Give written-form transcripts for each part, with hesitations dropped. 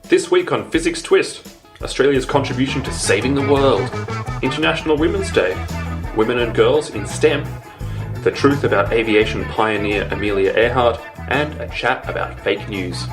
This week on Physics Twist, Australia's contribution to saving the world, International Women's Day, women and girls in STEM, the truth about aviation pioneer Amelia Earhart, and a chat about fake news.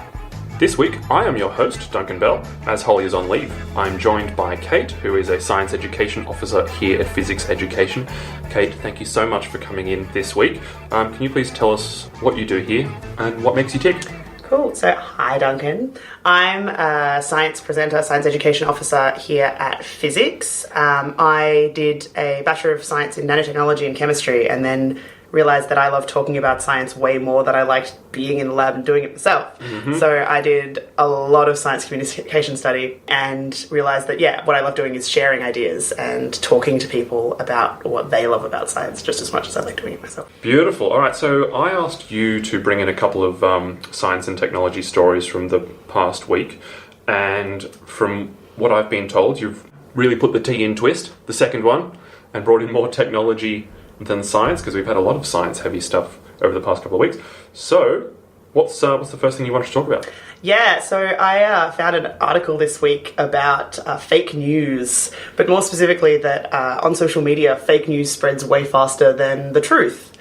This week, I am your host, Duncan Bell, as Holly is on leave. I'm joined by Kate, who is a Science Education Officer here at Physics Education. Kate, thank you so much for coming in this week. Can you please tell us what you do here and what makes you tick? Cool. So, hi, Duncan. I'm a science presenter, Science Education Officer here at Fizzics. I did a Bachelor of Science in Nanotechnology and Chemistry and then realised that I love talking about science way more than I liked being in the lab and doing it myself. So I did a lot of science communication study and realised that, what I love doing is sharing ideas and talking to people about what they love about science just as much as I like doing it myself. Beautiful. All right, so I asked you to bring in a couple of science and technology stories from the past week, and from what I've been told, you've really put the T in twist, the second one, and brought in more technology than science, because we've had a lot of science-heavy stuff over the past couple of weeks. So, what's the first thing you want to talk about? Yeah, so I found an article this week about fake news, but more specifically that on social media, fake news spreads way faster than the truth.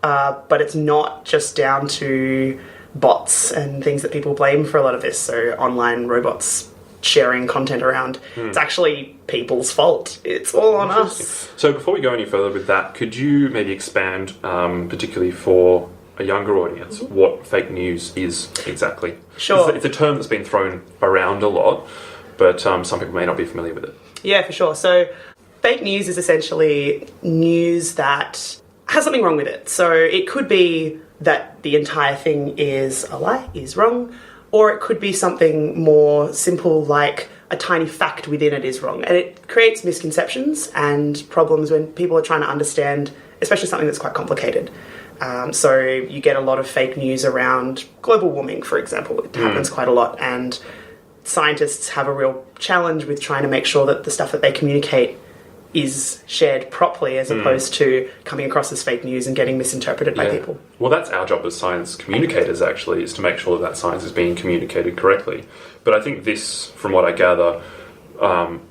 But it's not just down to bots and things that people blame for a lot of this, so online robots sharing content around. It's actually people's fault. It's all on us. So before we go any further with that, could you maybe expand, particularly for a younger audience, what fake news is exactly? Sure. It's a term that's been thrown around a lot, but some people may not be familiar with it. Yeah, for sure. So fake news is essentially news that has something wrong with it. So it could be that the entire thing is a lie, is wrong, or it could be something more simple like a tiny fact within it is wrong. And it creates misconceptions and problems when people are trying to understand, especially something that's quite complicated. So you get a lot of fake news around global warming, for example. It happens quite a lot. And scientists have a real challenge with trying to make sure that the stuff that they communicate is shared properly as opposed to coming across as fake news and getting misinterpreted by people. Well, that's our job as science communicators, actually, is to make sure that science is being communicated correctly. But I think this, from what I gather,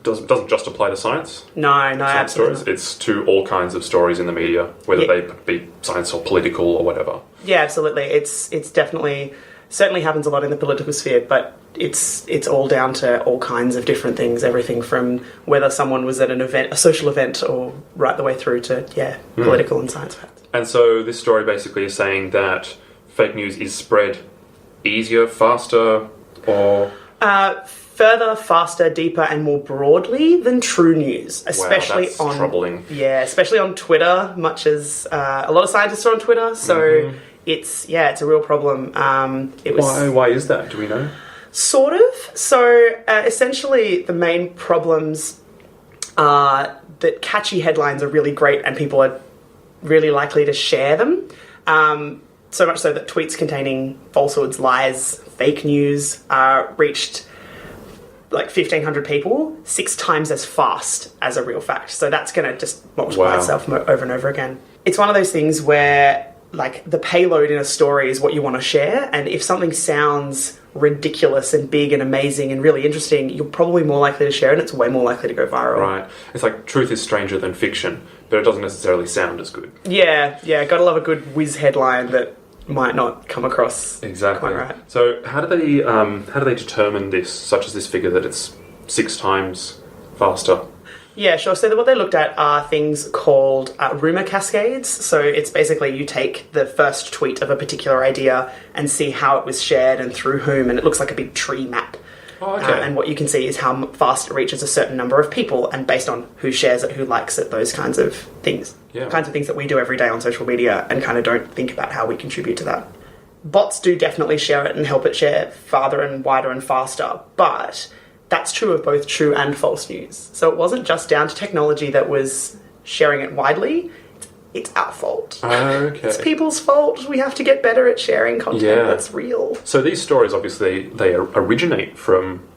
doesn't just apply to science. No, absolutely stories. Not. It's to all kinds of stories in the media, whether they be science or political or whatever. Yeah, absolutely. It's definitely, certainly happens a lot in the political sphere, but it's all down to all kinds of different things, everything from whether someone was at an event, a social event, or right the way through to, political and science facts. And so this story basically is saying that fake news is spread easier, faster, or... further, faster, deeper, and more broadly than true news, especially that's troubling. Yeah, especially on Twitter, much as a lot of scientists are on Twitter, so it's a real problem. Why is that? Do we know? Sort of. So essentially, the main problems are that catchy headlines are really great, and people are really likely to share them. So much so that tweets containing falsehoods, lies, fake news reached like 1,500 people 6 times as fast as a real fact. So that's going to just multiply itself over and over again. It's one of those things where like the payload in a story is what you want to share, and if something sounds ridiculous and big and amazing and really interesting, you're probably more likely to share it, and it's way more likely to go viral. Right. It's like truth is stranger than fiction, but it doesn't necessarily sound as good. Yeah, gotta love a good whiz headline that might not come across exactly quite right. So how do they determine this, such as this figure that it's 6 times faster? Yeah, sure. So what they looked at are things called rumour cascades. So it's basically you take the first tweet of a particular idea and see how it was shared and through whom, and it looks like a big tree map. Oh, okay. And what you can see is how fast it reaches a certain number of people, and based on who shares it, who likes it, those kinds of things. Yeah. Kinds of things that we do every day on social media and kind of don't think about how we contribute to that. Bots do definitely share it and help it share farther and wider and faster, but that's true of both true and false news. So it wasn't just down to technology that was sharing it widely. It's our fault. Okay. It's people's fault. We have to get better at sharing content that's real. So these stories, obviously, they originate from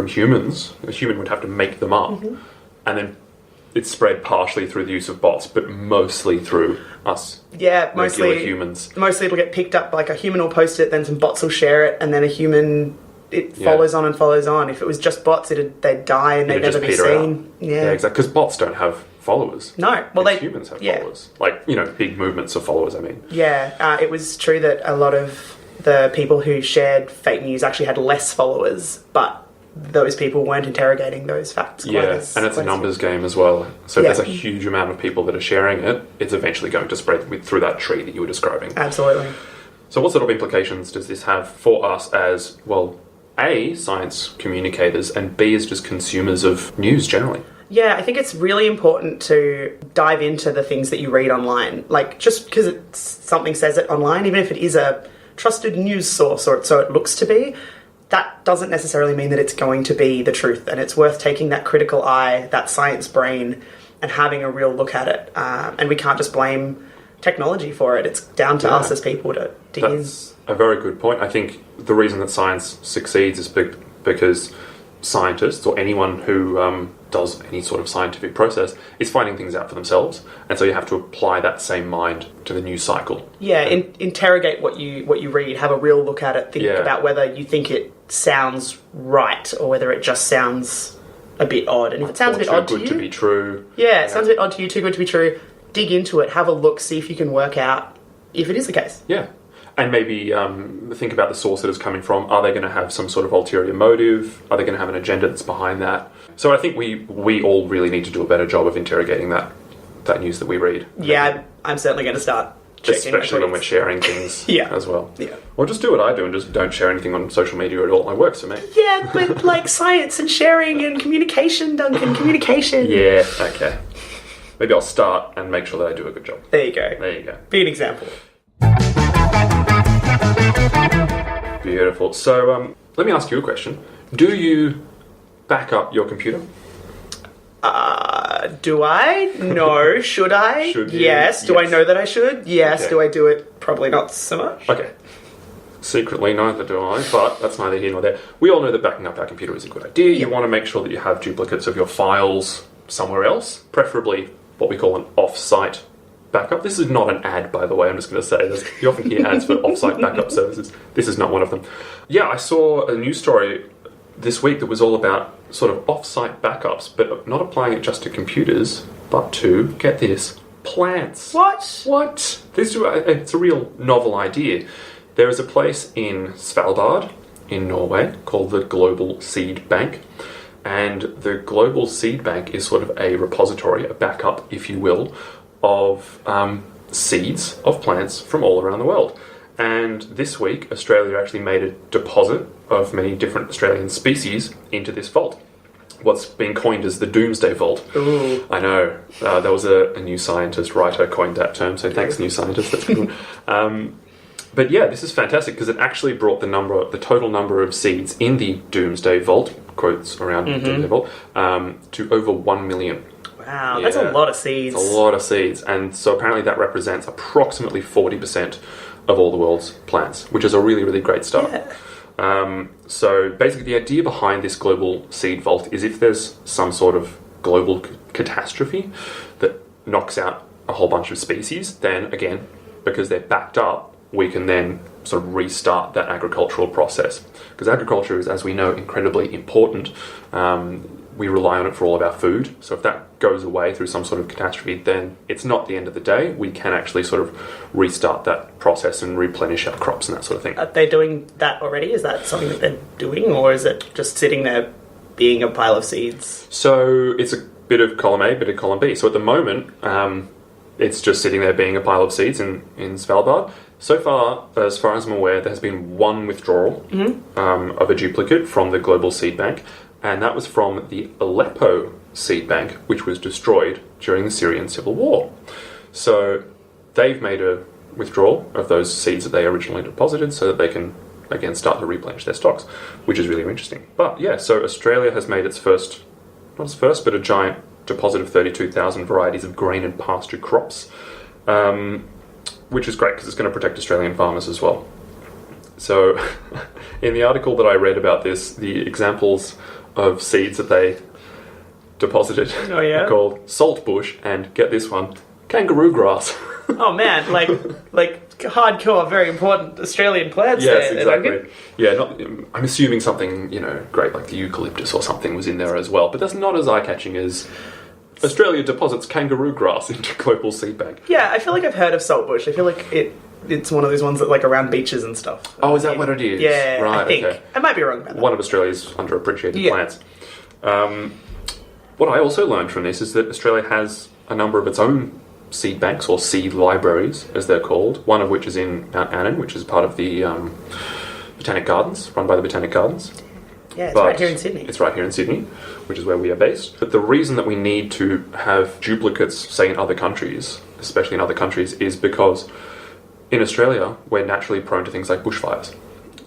humans. A human would have to make them up. And then it's spread partially through the use of bots, but mostly through us. Yeah, mostly humans. Mostly it'll get picked up, like a human will post it, then some bots will share it, and then a human it follows on and follows on. If it was just bots, they'd die and they'd never be seen. Yeah, exactly. Because bots don't have followers. No, well, humans have followers. Like, big movements of followers, I mean. Yeah, it was true that a lot of the people who shared fake news actually had less followers, but those people weren't interrogating those facts. And it's a numbers game as well. So if there's a huge amount of people that are sharing it, it's eventually going to spread through that tree that you were describing. Absolutely. So what sort of implications does this have for us as, well, A, science communicators, and B, as just consumers of news generally? Yeah, I think it's really important to dive into the things that you read online. Like, just because something says it online, even if it is a trusted news source, or so it looks to be, that doesn't necessarily mean that it's going to be the truth. And it's worth taking that critical eye, that science brain, and having a real look at it. And we can't just blame technology for it. It's down to us as people to dig in. That's a very good point. I think the reason that science succeeds is because scientists, or anyone who does any sort of scientific process, is finding things out for themselves, and so you have to apply that same mind to the news cycle. Yeah, interrogate what you read, have a real look at it, think about whether you think it sounds right or whether it just sounds a bit odd. And if it sounds a bit odd to you, too good to be true. Yeah, it sounds a bit odd to you, too good to be true. Dig into it, have a look, see if you can work out if it is the case. Yeah. And maybe think about the source that it's coming from. Are they going to have some sort of ulterior motive? Are they going to have an agenda that's behind that? So I think we all really need to do a better job of interrogating that news that we read. Yeah, I'm certainly going to start checking. Especially when we're sharing things as well. Yeah. Or just do what I do and just don't share anything on social media at all. It works for me. Yeah, but like science and sharing and communication, Duncan, communication. Yeah, okay. Maybe I'll start and make sure that I do a good job. There you go. There you go. Be an example. Beautiful. So let me ask you a question. Do you back up your computer? Do I? No. Should I? Should you? Yes. Do I know that I should? Yes. Okay. Do I do it? Probably not so much. Okay. Secretly, neither do I, but that's neither here nor there. We all know that backing up our computer is a good idea. You want to make sure that you have duplicates of your files somewhere else, preferably what we call an off-site backup. This is not an ad, by the way, I'm just going to say. You often hear ads for off-site backup services. This is not one of them. Yeah, I saw a news story this week that was all about sort of off-site backups, but not applying it just to computers, but to, get this, plants. What? It's a real novel idea. There is a place in Svalbard, in Norway, called the Global Seed Bank. And the Global Seed Bank is sort of a repository, a backup, if you will, of seeds of plants from all around the world. And this week, Australia actually made a deposit of many different Australian species into this vault. What's been coined as the Doomsday Vault. Ooh. I know. There was a new scientist writer coined that term, so thanks, new scientist. That's good. But yeah, this is fantastic because it actually brought the total number of seeds in the Doomsday Vault, quotes around Doomsday Vault, to over 1 million. Wow, that's a lot of seeds. It's a lot of seeds. And so apparently that represents approximately 40% of all the world's plants, which is a really, really great start. Yeah. So basically the idea behind this Global Seed Vault is if there's some sort of global catastrophe that knocks out a whole bunch of species, then again, because they're backed up, we can then sort of restart that agricultural process. Because agriculture is, as we know, incredibly important. We rely on it for all of our food. So if that goes away through some sort of catastrophe, then it's not the end of the day. We can actually sort of restart that process and replenish our crops and that sort of thing. Are they doing that already? Is that something that they're doing? Or is it just sitting there being a pile of seeds? So it's a bit of column A, bit of column B. So at the moment, it's just sitting there being a pile of seeds in Svalbard. So far as I'm aware, there has been one withdrawal of a duplicate from the Global Seed Bank, and that was from the Aleppo Seed Bank, which was destroyed during the Syrian civil war. So they've made a withdrawal of those seeds that they originally deposited so that they can, again, start to replenish their stocks, which is really interesting. But yeah, so Australia has made its first, not its first, but a giant deposit of 32,000 varieties of grain and pasture crops, which is great because it's going to protect Australian farmers as well. So in the article that I read about this, the examples of seeds that they deposited are called saltbush and, get this one, kangaroo grass. Oh man, like hardcore, very important Australian plants. Yes, there, exactly. Yeah, I'm assuming something, great like the eucalyptus or something was in there as well, but that's not as eye-catching as Australia deposits kangaroo grass into global seed bank. Yeah, I feel like I've heard of saltbush. I feel like it's one of those ones that like around beaches and stuff. Oh, is that what it is? Yeah, right. I think. Okay. I might be wrong about that. One of Australia's underappreciated plants. What I also learned from this is that Australia has a number of its own seed banks, or seed libraries, as they're called, one of which is in Mount Annan, which is part of the Botanic Gardens, run by the Botanic Gardens. Yeah, it's right here in Sydney. It's right here in Sydney, which is where we are based. But the reason that we need to have duplicates, say, in other countries, especially in other countries, is because in Australia, we're naturally prone to things like bushfires.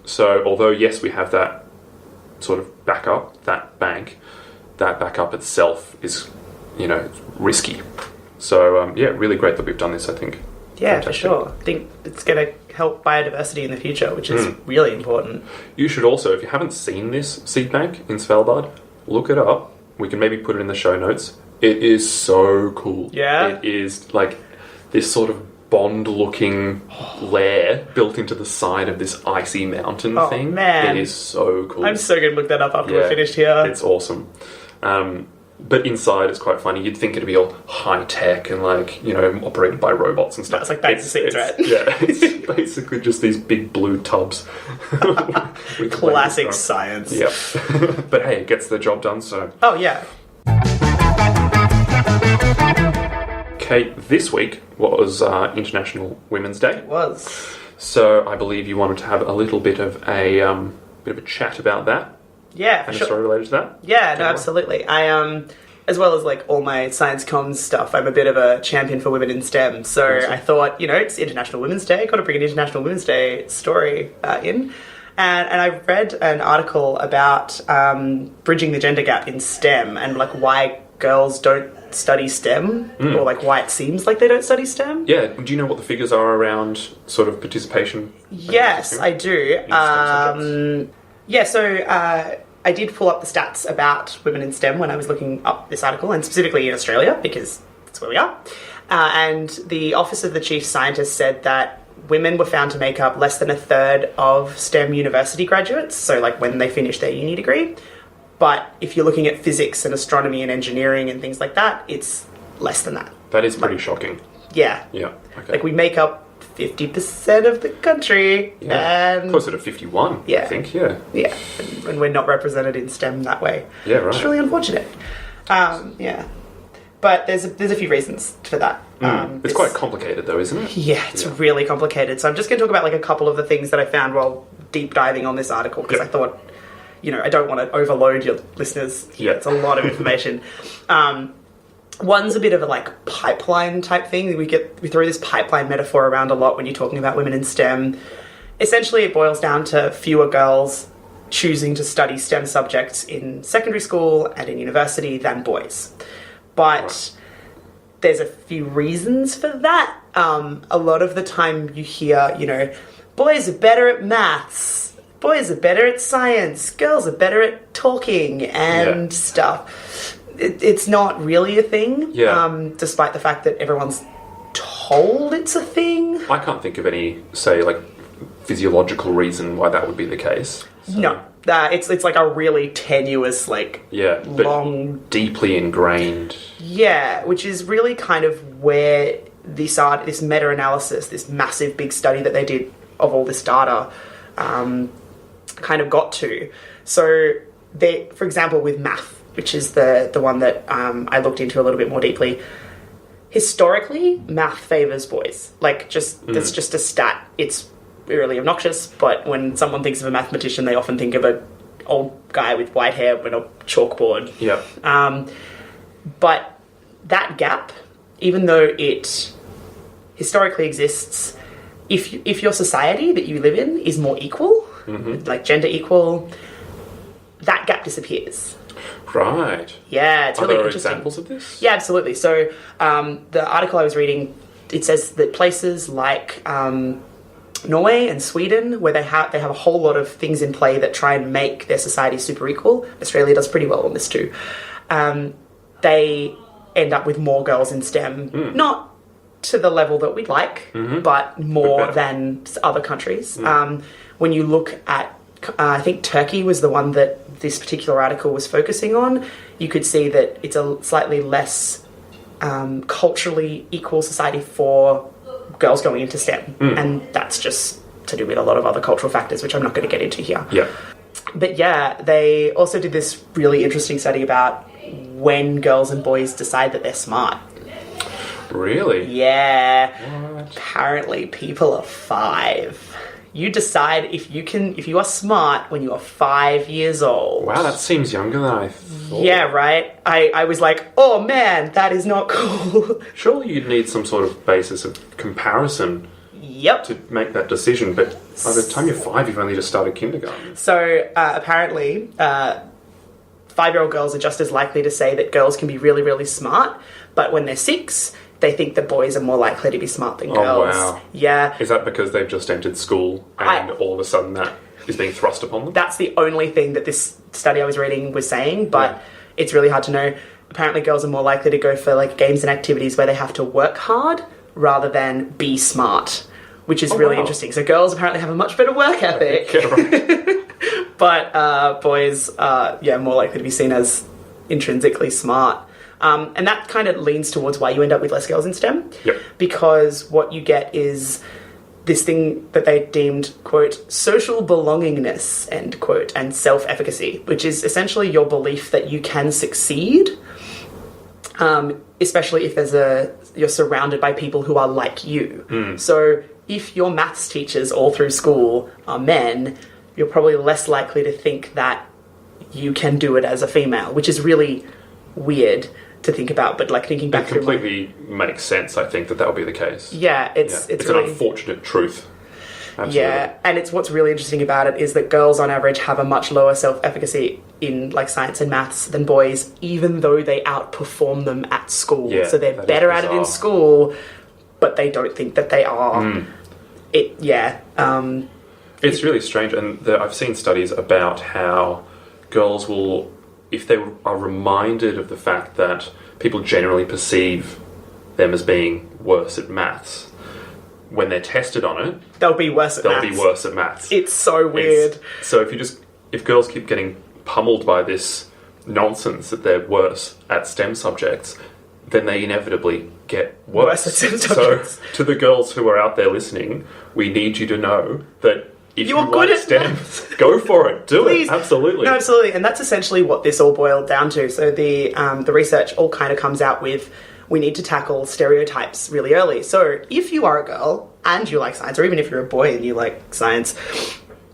So although, yes, we have that sort of backup, that backup itself is, risky. So, really great that we've done this, I think. Yeah, Fantastic. for sure. I think it's going to help biodiversity in the future, which is really important. You should also, if you haven't seen this seed bank in Svalbard, look it up. We can maybe put it in the show notes. It is so cool. Yeah? It is like this sort of Bond-looking lair built into the side of this icy mountain thing. Oh, man. It is so cool. I'm so going to look that up after we're finished here. It's awesome. But inside it's quite funny. You'd think it'd be all high-tech and operated by robots and stuff. It's like back to seeds, right? Yeah, it's basically just these big blue tubs. with Classic science. Yep. But hey, it gets the job done, so... Oh, yeah. Kate, this week was International Women's Day. It was. So I believe you wanted to have a little bit of a chat about that. Yeah, And sure. a story related to that? Yeah, no, absolutely. I as well as like all my science comms stuff, I'm a bit of a champion for women in STEM. So Awesome. I thought, it's International Women's Day, got to bring an International Women's Day story in. And I read an article about bridging the gender gap in STEM and like why girls don't study STEM or like why it seems like they don't study STEM. Yeah, do you know what the figures are around sort of participation? Yes, I do. I did pull up the stats about women in STEM when I was looking up this article, and specifically in Australia, because that's where we are. And the Office of the Chief Scientist said that women were found to make up less than a third of STEM university graduates, so like when they finish their uni degree. But if you're looking at physics and astronomy and engineering and things like that, it's less than that. That is pretty shocking. Yeah. Yeah, okay. Like we make up 50% of the country, and closer to 51, I think, yeah. Yeah, and we're not represented in STEM that way. Yeah, right. It's really unfortunate. Yeah. But there's a few reasons for that. It's quite complicated though, isn't it? Yeah, it's really complicated. So I'm just going to talk about like a couple of the things that I found while deep diving on this article, because I thought, I don't want to overload your listeners. Yeah. It's a lot of information. One's a bit of a like pipeline type thing. We throw this pipeline metaphor around a lot when you're talking about women in STEM. Essentially, it boils down to fewer girls choosing to study STEM subjects in secondary school and in university than boys. But there's a few reasons for that. A lot of the time you hear, boys are better at maths, boys are better at science, girls are better at talking and stuff. It's not really a thing, despite the fact that everyone's told it's a thing. I can't think of any, say, like, physiological reason why that would be the case. So. No. It's like a really tenuous, like, but long... deeply ingrained. Yeah, which is really kind of where this meta-analysis, this massive big study that they did of all this data, kind of got to. So, for example, with math, which is the one that I looked into a little bit more deeply, historically, math favours boys. Like, that's just a stat. It's really obnoxious, but when someone thinks of a mathematician, they often think of an old guy with white hair with a chalkboard. Yeah. But that gap, even though it historically exists, if your society that you live in is more equal, like gender equal, that gap disappears. Right. Yeah, it's really interesting. Are there examples of this? Yeah, absolutely. So the article I was reading, it says that places like Norway and Sweden, where they have a whole lot of things in play that try and make their society super equal. Australia does pretty well on this too. They end up with more girls in STEM. Not to the level that we'd like, but more than other countries. When you look at, I think Turkey was the one that this particular article was focusing on, you could see that it's a slightly less culturally equal society for girls going into STEM. And that's just to do with a lot of other cultural factors, which I'm not going to get into here. Yeah. But yeah, they also did this really interesting study about when girls and boys decide that they're smart. Really? Yeah. What? Apparently people are 5. You decide if you are smart when you are 5 years old. Wow, that seems younger than I thought. Yeah, right? I was like, oh man, that is not cool. Surely you'd need some sort of basis of comparison Yep. to make that decision, but by the time you're 5, you've only just started kindergarten. So apparently, 5-year-old girls are just as likely to say that girls can be really, really smart, but when they're 6, they think that boys are more likely to be smart than girls. Oh, wow. Yeah. Is that because they've just entered school and all of a sudden that is being thrust upon them? That's the only thing that this study I was reading was saying, but it's really hard to know. Apparently girls are more likely to go for like games and activities where they have to work hard rather than be smart, which is really interesting. So girls apparently have a much better work ethic. Yeah, right. But boys are, more likely to be seen as intrinsically smart. And that kind of leans towards why you end up with less girls in STEM. Yep. Because what you get is this thing that they deemed, quote, social belongingness, end quote, and self-efficacy, which is essentially your belief that you can succeed, especially if you're surrounded by people who are like you. So if your maths teachers all through school are men, you're probably less likely to think that you can do it as a female, which is really weird to think about, but like thinking back it completely makes sense. I think that would be the case. Yeah, it's really an unfortunate truth. Absolutely. Yeah, and it's what's really interesting about it is that girls on average have a much lower self-efficacy in like science and maths than boys, even though they outperform them at school. Yeah, so they're better at it in school, but they don't think that they are. It's really strange, and I've seen studies about how girls will, if they are reminded of the fact that people generally perceive them as being worse at maths, when they're tested on it, they'll be worse at maths. It's so weird. So if girls keep getting pummeled by this nonsense that they're worse at STEM subjects, then they inevitably get worse at STEM subjects. So to the girls who are out there listening, we need you to know that if you good like at STEM, go for it. Do Please. it. Absolutely. No, absolutely. And that's essentially what this all boiled down to. So the research all kind of comes out with, we need to tackle stereotypes really early. So if you are a girl and you like science, or even if you're a boy and you like science,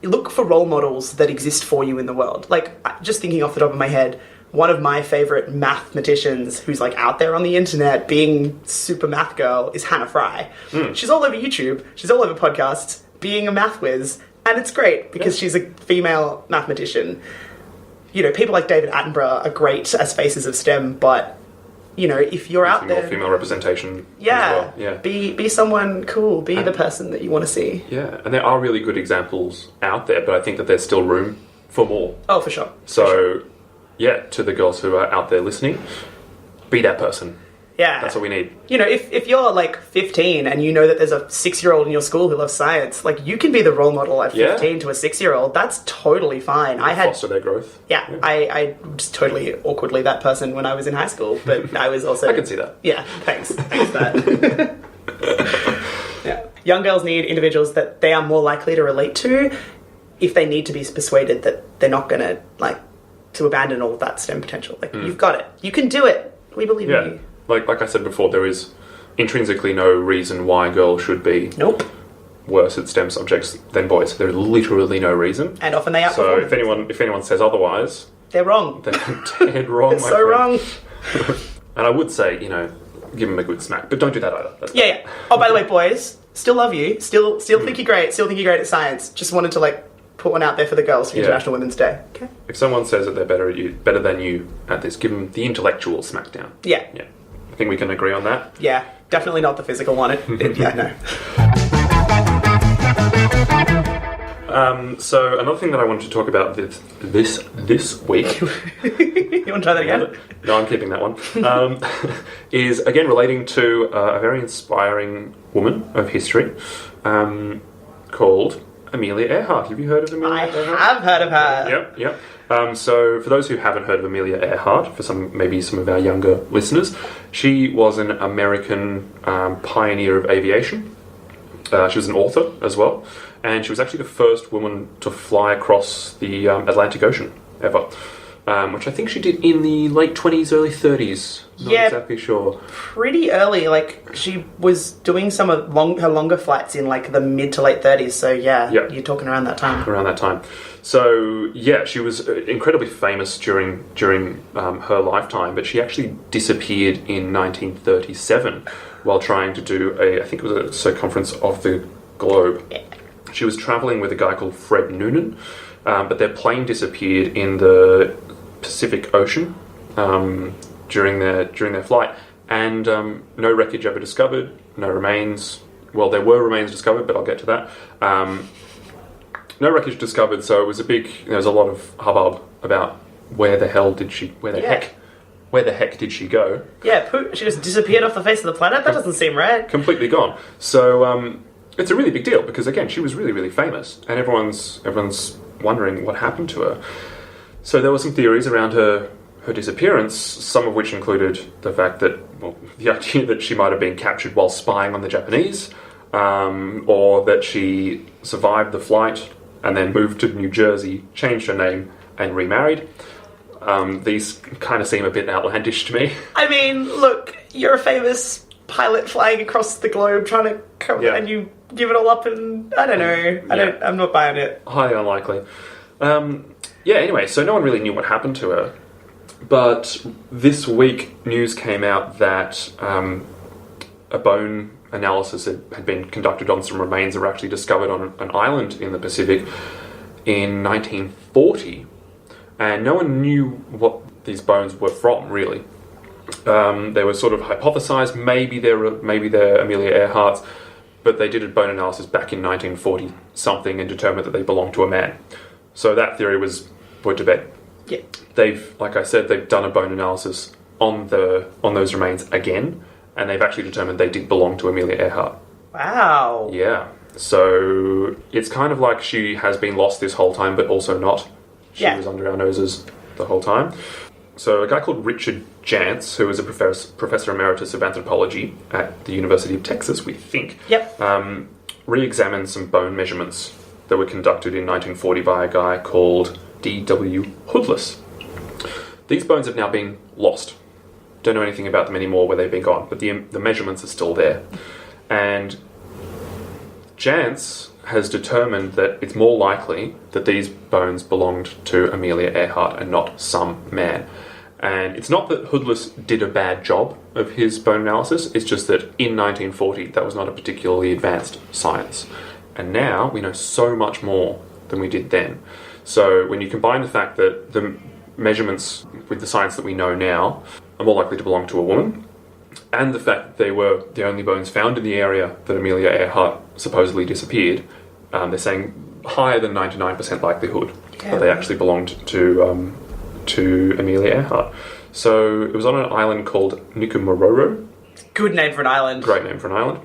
you look for role models that exist for you in the world. Like, just thinking off the top of my head, one of my favourite mathematicians who's like out there on the internet being super math girl is Hannah Fry. She's all over YouTube. She's all over podcasts being a math whiz. And it's great because she's a female mathematician. You know, people like David Attenborough are great as faces of STEM, but, you know, if you're out there... more female representation as well. Yeah. Be someone cool. Be the person that you want to see. Yeah, and there are really good examples out there, but I think that there's still room for more. Oh, for sure. So, to the girls who are out there listening, be that person. Yeah. That's what we need. You know, if you're like 15 and you know that there's a 6-year-old in your school who loves science, like you can be the role model at 15 to a 6-year-old. That's totally fine. Foster their growth. Yeah. I was totally awkwardly that person when I was in high school, but I was also... I can see that. Yeah, thanks. Thanks for that. Yeah. Young girls need individuals that they are more likely to relate to if they need to be persuaded that they're not going to, like, to abandon all of that STEM potential. Like, you've got it. You can do it. We believe in you. Like I said before, there is intrinsically no reason why girls should be worse at STEM subjects than boys. There's literally no reason. And often they outperform. So if anyone says otherwise... They're wrong. They're dead wrong, They're so wrong. And I would say, you know, give them a good smack. But don't do that either. Yeah. Oh, by the way, boys, still love you. Still think you're great. Still think you're great at science. Just wanted to, like, put one out there for the girls for International Women's Day. Okay. If someone says that they're better than you at this, give them the intellectual smackdown. Yeah. I think we can agree on that. Yeah, definitely not the physical one. No. So another thing that I wanted to talk about this week You want to try that again? No, I'm keeping that one. Is again relating to a very inspiring woman of history called Amelia Earhart. Have you heard of Amelia Earhart? I have heard of her. Yep. So for those who haven't heard of Amelia Earhart, for maybe some of our younger listeners, she was an American pioneer of aviation. She was an author as well, and she was actually the first woman to fly across the Atlantic Ocean ever, which I think she did in the late 20s, early 30s. Not exactly sure. Pretty early. Like, she was doing some of her longer flights in, like, the mid to late 30s, so you're talking around that time. Around that time. So, yeah, she was incredibly famous during her lifetime, but she actually disappeared in 1937 while trying to do I think it was a circumference of the globe. Yeah. She was travelling with a guy called Fred Noonan, but their plane disappeared in the Pacific Ocean during their flight, and no wreckage ever discovered, no remains. Well, there were remains discovered, but I'll get to that. No wreckage discovered, so it was there was a lot of hubbub about where the heck did she go? Yeah, she just disappeared off the face of the planet? That doesn't seem right. Completely gone. So it's a really big deal because, again, she was really, really famous, and everyone's wondering what happened to her. So there were some theories around her disappearance, some of which included the fact that, the idea that she might have been captured while spying on the Japanese, or that she survived the flight and then moved to New Jersey, changed her name, and remarried. These kind of seem a bit outlandish to me. I mean, look, you're a famous pilot flying across the globe trying to come, and you give it all up, and I don't know. I'm not buying it. Highly unlikely. Anyway, so no one really knew what happened to her. But this week, news came out that a bone analysis had been conducted on some remains that were actually discovered on an island in the Pacific in 1940. And no one knew what these bones were from, really. They were sort of hypothesized, maybe they're Amelia Earhart's, but they did a bone analysis back in 1940-something and determined that they belonged to a man. So that theory was put to bed. Yeah. Like I said, they've done a bone analysis on those remains again, and they've actually determined they did belong to Amelia Earhart. Wow. Yeah. So it's kind of like she has been lost this whole time, but also not. She was under our noses the whole time. So a guy called Richard Jantz, who is a professor emeritus of anthropology at the University of Texas, we think, re-examined some bone measurements that were conducted in 1940 by a guy called D.W. Hoodless. These bones have now been lost. Don't know anything about them anymore, where they've been gone, but the measurements are still there. And Jantz has determined that it's more likely that these bones belonged to Amelia Earhart and not some man. And it's not that Hoodless did a bad job of his bone analysis, it's just that in 1940 that was not a particularly advanced science. And now we know so much more than we did then. So when you combine the fact that the measurements with the science that we know now are more likely to belong to a woman, and the fact that they were the only bones found in the area that Amelia Earhart supposedly disappeared, they're saying higher than 99% likelihood that they actually belonged to Amelia Earhart. So it was on an island called Nikumaroro. Good name for an island. Great name for an island.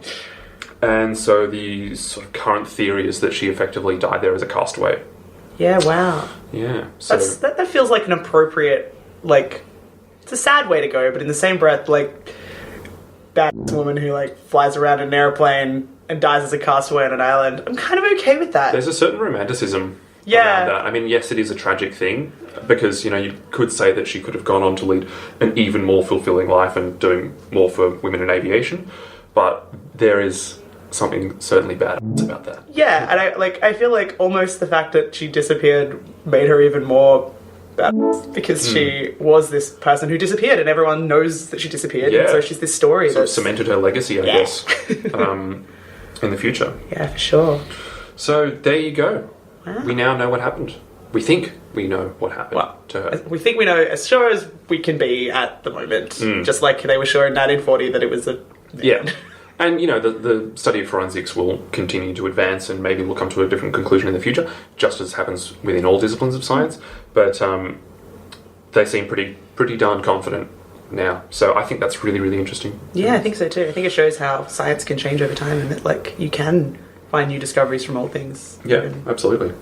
And so the sort of current theory is that she effectively died there as a castaway. Yeah, wow. Yeah. So that feels like an appropriate, like, it's a sad way to go, but in the same breath, like, bad woman who, like, flies around in an airplane and dies as a castaway on an island. I'm kind of okay with that. There's a certain romanticism around that. I mean, yes, it is a tragic thing, because, you could say that she could have gone on to lead an even more fulfilling life and doing more for women in aviation, but there is something certainly bad about that. Yeah, and I feel like almost the fact that she disappeared made her even more bad, because she was this person who disappeared and everyone knows that she disappeared, and so she's this story that cemented her legacy, I guess, in the future. Yeah, for sure. So there you go. Wow. We now know what happened. We think we know what happened to her. We think we know as sure as we can be at the moment, just like they were sure in 1940 that it was a man. Yeah. And, the study of forensics will continue to advance, and maybe we'll come to a different conclusion in the future, just as happens within all disciplines of science. But they seem pretty darn confident now. So I think that's really, really interesting. Yeah, I think so too. I think it shows how science can change over time and that, like, you can find new discoveries from old things. Yeah, absolutely.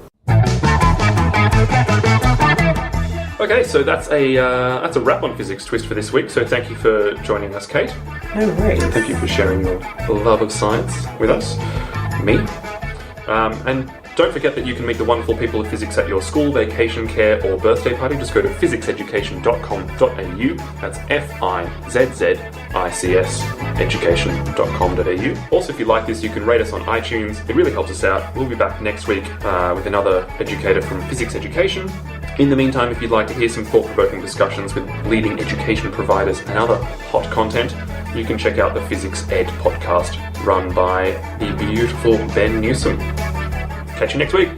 Okay, so that's a wrap on Physics Twist for this week. So thank you for joining us, Kate. No worries. Thank you for sharing your love of science with us, me. And don't forget that you can meet the wonderful people of physics at your school, vacation, care, or birthday party. Just go to fizzicseducation.com.au. That's FIZZICS education.com.au. Also, if you like this, you can rate us on iTunes. It really helps us out. We'll be back next week with another educator from Physics Education. In the meantime, if you'd like to hear some thought-provoking discussions with leading education providers and other hot content, you can check out the Physics Ed podcast run by the beautiful Ben Newsom. Catch you next week.